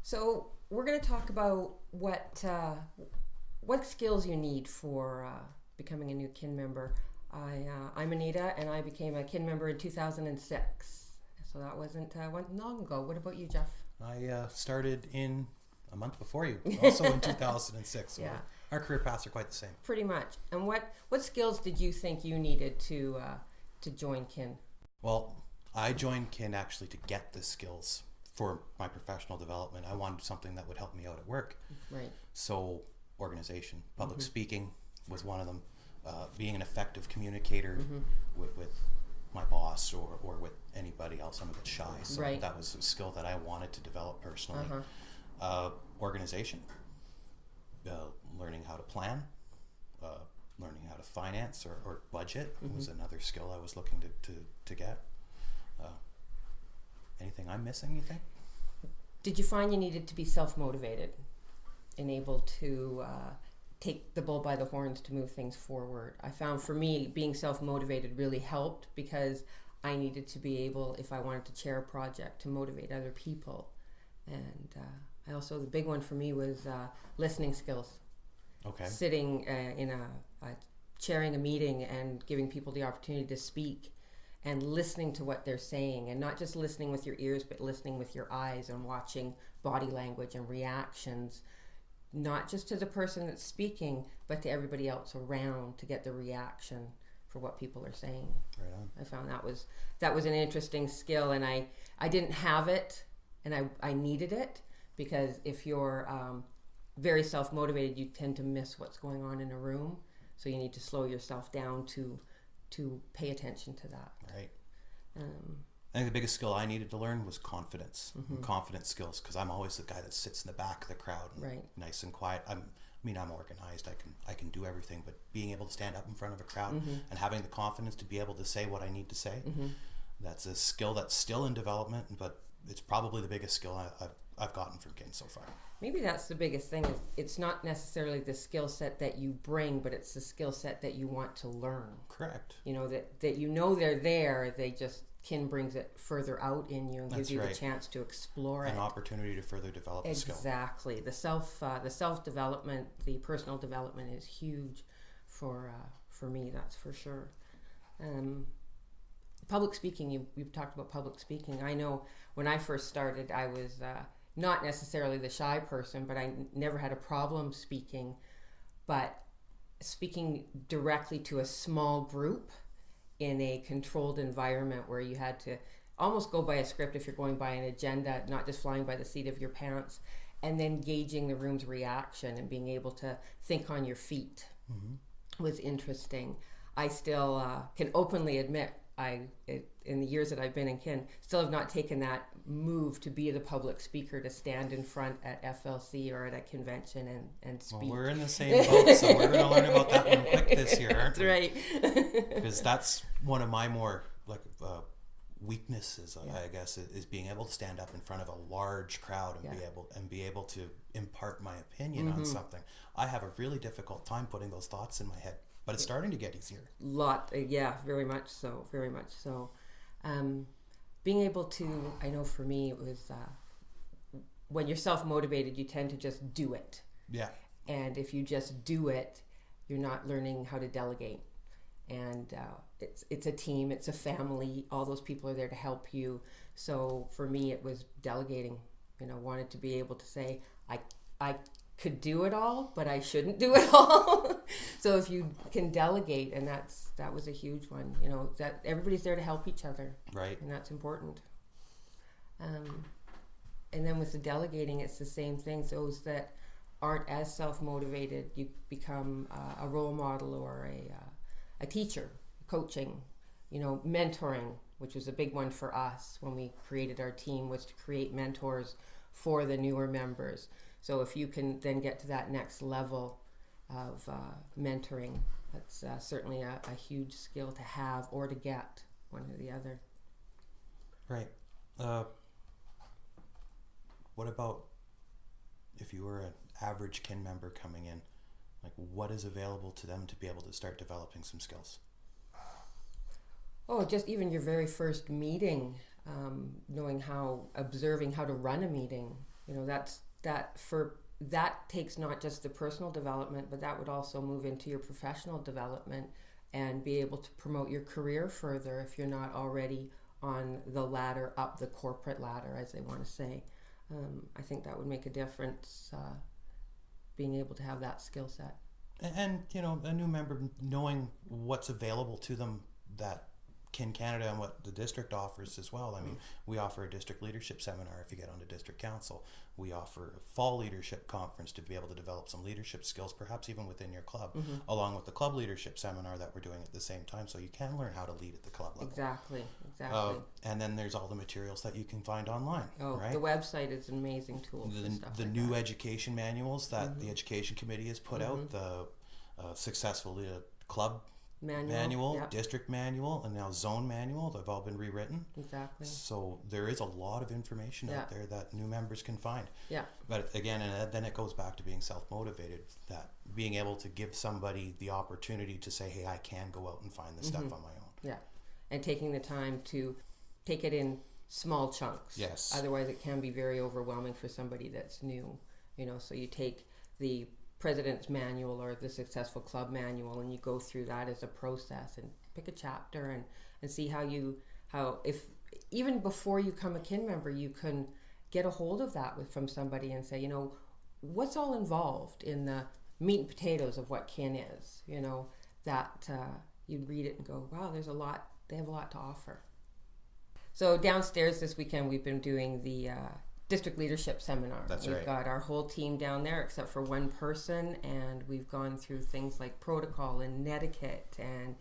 So we're going to talk about what skills you need for becoming a new kin member. I'm Anita, and I became a kin member in 2006. So that wasn't long ago. What about you, Jeff? I started in a month before you, also in 2006. So Yeah. our career paths are quite the same. Pretty much. And what skills did you think you needed to join kin? Well, I joined kin actually to get the skills for my professional development. I wanted something that would help me out at work. Right. So organization, public speaking was one of them. Being an effective communicator with my boss or with anybody else. I'm a bit shy, so Right. that was a skill that I wanted to develop personally. Organization, learning how to plan, learning how to finance or budget was another skill I was looking to get. Anything I'm missing, you think? Did you find you needed to be self-motivated and able to take the bull by the horns to move things forward? I found for me being self-motivated really helped because I needed to be able, if I wanted to chair a project, to motivate other people. And I also, the big one for me was listening skills. Okay. Sitting chairing a meeting and giving people the opportunity to speak and listening to what they're saying, and not just listening with your ears, but listening with your eyes and watching body language and reactions, not just to the person that's speaking, but to everybody else around to get the reaction for what people are saying. Right on. I found that was an interesting skill, and I didn't have it, and I needed it, because if you're very self-motivated, you tend to miss what's going on in a room, so you need to slow yourself down to pay attention to that. Right. I think the biggest skill I needed to learn was confidence and confidence skills, because I'm always the guy that sits in the back of the crowd and Right. nice and quiet. I'm organized. I can do everything, but being able to stand up in front of a crowd and having the confidence to be able to say what I need to say, that's a skill that's still in development, but it's probably the biggest skill I've gotten from kin so far. Maybe that's the biggest thing, is it's not necessarily the skill set that you bring, but it's the skill set that you want to learn. Correct. You know, that you know they're there, they just, kin brings it further out in you and gives That's you right. the chance to explore An it. opportunity to further develop a skill. Exactly. The self-development, the personal development is huge for me, that's for sure. Public speaking, you've talked about public speaking. I know when I first started, I was not necessarily the shy person, but I never had a problem speaking. But speaking directly to a small group in a controlled environment where you had to almost go by a script if you're going by an agenda, not just flying by the seat of your pants, and then gauging the room's reaction and being able to think on your feet was interesting. I still can openly admit in the years that I've been in kin, still have not taken that move to be the public speaker, to stand in front at FLC or at a convention and speak. Well, we're in the same boat, so we're going to learn about that one quick this year, aren't we? Right. Because that's one of my more weaknesses, I guess, is being able to stand up in front of a large crowd and be able to impart my opinion on something. I have a really difficult time putting those thoughts in my head. But it's starting to get easier. Very much so. Being able to, I know for me it was, when you're self-motivated, you tend to just do it. Yeah. And if you just do it, you're not learning how to delegate. And it's a team, it's a family, all those people are there to help you. So for me, it was delegating. Wanted to be able to say, I could do it all, but I shouldn't do it all. So if you can delegate, and that was a huge one, that everybody's there to help each other. Right. And that's important. And then with the delegating, it's the same thing. Those that aren't as self-motivated, you become a role model or a teacher, coaching, mentoring, which was a big one for us when we created our team, was to create mentors for the newer members. So if you can then get to that next level of mentoring, that's certainly a huge skill to have or to get, one or the other. Right. What about if you were an average kin member coming in? Like, what is available to them to be able to start developing some skills? Oh, just even your very first meeting, observing how to run a meeting, that takes not just the personal development, but that would also move into your professional development and be able to promote your career further if you're not already on the ladder, up the corporate ladder, as they want to say. I think that would make a difference, being able to have that skill set. And a new member knowing what's available to them that Kin Canada and what the district offers as well. I mean, we offer a district leadership seminar if you get onto district council. We offer a fall leadership conference to be able to develop some leadership skills, perhaps even within your club, along with the club leadership seminar that we're doing at the same time, so you can learn how to lead at the club level. Exactly. And then there's all the materials that you can find online. Right? The website is an amazing tool. The new education manuals that the education committee has put out, the successful club manual, district manual, and now zone manual. They've all been rewritten. Exactly. So there is a lot of information out there that new members can find. Yeah. But again, and then it goes back to being self-motivated, that being able to give somebody the opportunity to say, hey, I can go out and find this stuff on my own. Yeah. And taking the time to take it in small chunks. Yes. Otherwise it can be very overwhelming for somebody that's new. So you take the President's Manual or the Successful Club Manual and you go through that as a process and pick a chapter and see how if even before you become a Kin member, you can get a hold of that from somebody and say, what's all involved in the meat and potatoes of what Kin is, that you'd read it and go, wow, there's a lot, they have a lot to offer. So downstairs this weekend we've been doing the district leadership seminar. We've got our whole team down there except for one person, and we've gone through things like protocol and netiquette and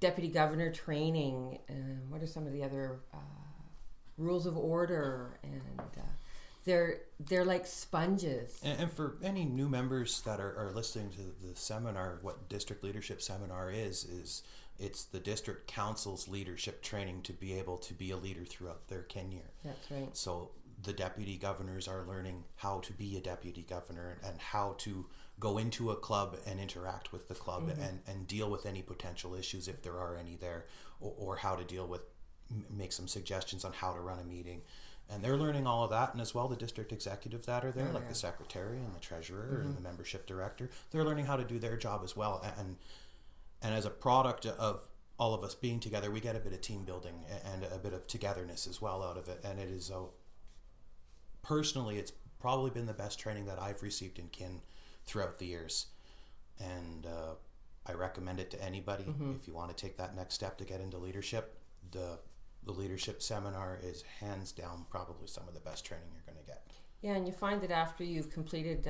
deputy governor training, and what are some of the other rules of order, and they're like sponges. And for any new members that are listening to the seminar, what district leadership seminar is it's the district council's leadership training to be able to be a leader throughout their tenure. That's right. So the deputy governors are learning how to be a deputy governor and how to go into a club and interact with the club and deal with any potential issues if there are any there, or how to deal with, make some suggestions on how to run a meeting. And they're learning all of that, and as well the district executives that are there, the secretary and the treasurer and the membership director, they're learning how to do their job as well. And as a product of all of us being together, we get a bit of team building and a bit of togetherness as well out of it. And it is, personally, it's probably been the best training that I've received in Kin throughout the years. And I recommend it to anybody. If you want to take that next step to get into leadership, the leadership seminar is hands down probably some of the best training you're going to get. Yeah, and you find that after you've completed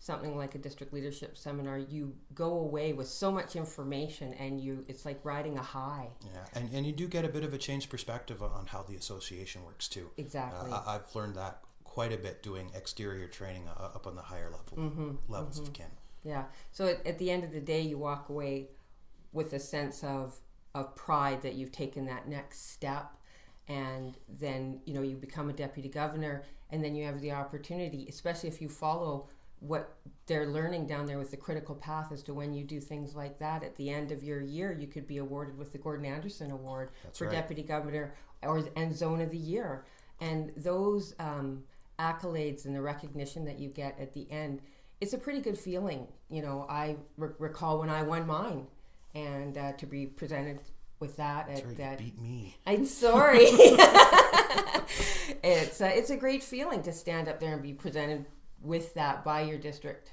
something like a district leadership seminar, you go away with so much information, and it's like riding a high. Yeah, and you do get a bit of a changed perspective on how the association works too. Exactly. I've learned that quite a bit doing exterior training up on the higher levels of Kin. Yeah, so at the end of the day, you walk away with a sense of pride that you've taken that next step, and then you become a deputy governor, and then you have the opportunity, especially if you follow what they're learning down there with the critical path, as to when you do things like that, at the end of your year you could be awarded with the Gordon Anderson Award for deputy governor and zone of the year. And those accolades and the recognition that you get at the end, it's a pretty good feeling. I recall when I won mine, and to be presented with that. That's right, you beat me. I'm sorry. It's a great feeling to stand up there and be presented with that by your district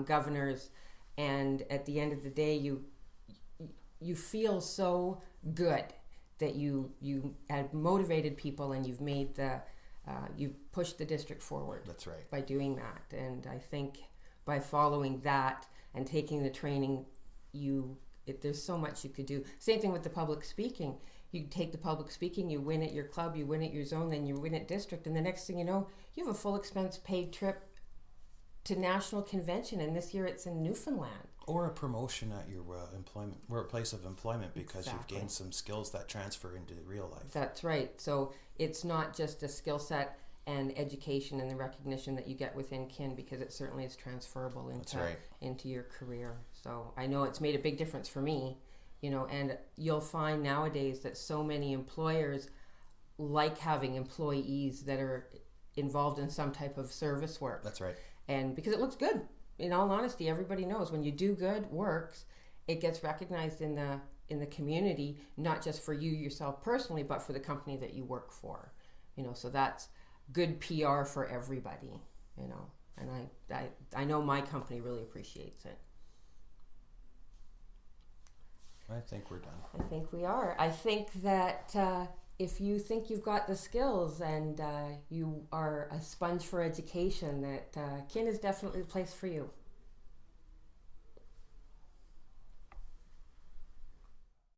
governors, and at the end of the day you feel so good that you had motivated people, and you've made you've pushed the district forward. That's right. By doing that. And I think by following that and taking the training, there's so much you could do. Same thing with the public speaking. You take the public speaking, you win at your club, you win at your zone, then you win at district, and the next thing you know, you have a full expense paid trip to national convention, and this year it's in Newfoundland. Or a promotion at your employment, or a place of employment, because you've gained some skills that transfer into real life. That's right. So it's not just a skill set and education and the recognition that you get within Kin, because it certainly is transferable into your career. So I know it's made a big difference for me, and you'll find nowadays that so many employers like having employees that are involved in some type of service work. That's right. And because it looks good. In all honesty, everybody knows when you do good works, it gets recognized in the community, not just for you yourself personally, but for the company that you work for. So that's good PR for everybody, and I know my company really appreciates it. I think we're done. I think we are. I think that if you think you've got the skills and you are a sponge for education, that Kin is definitely the place for you.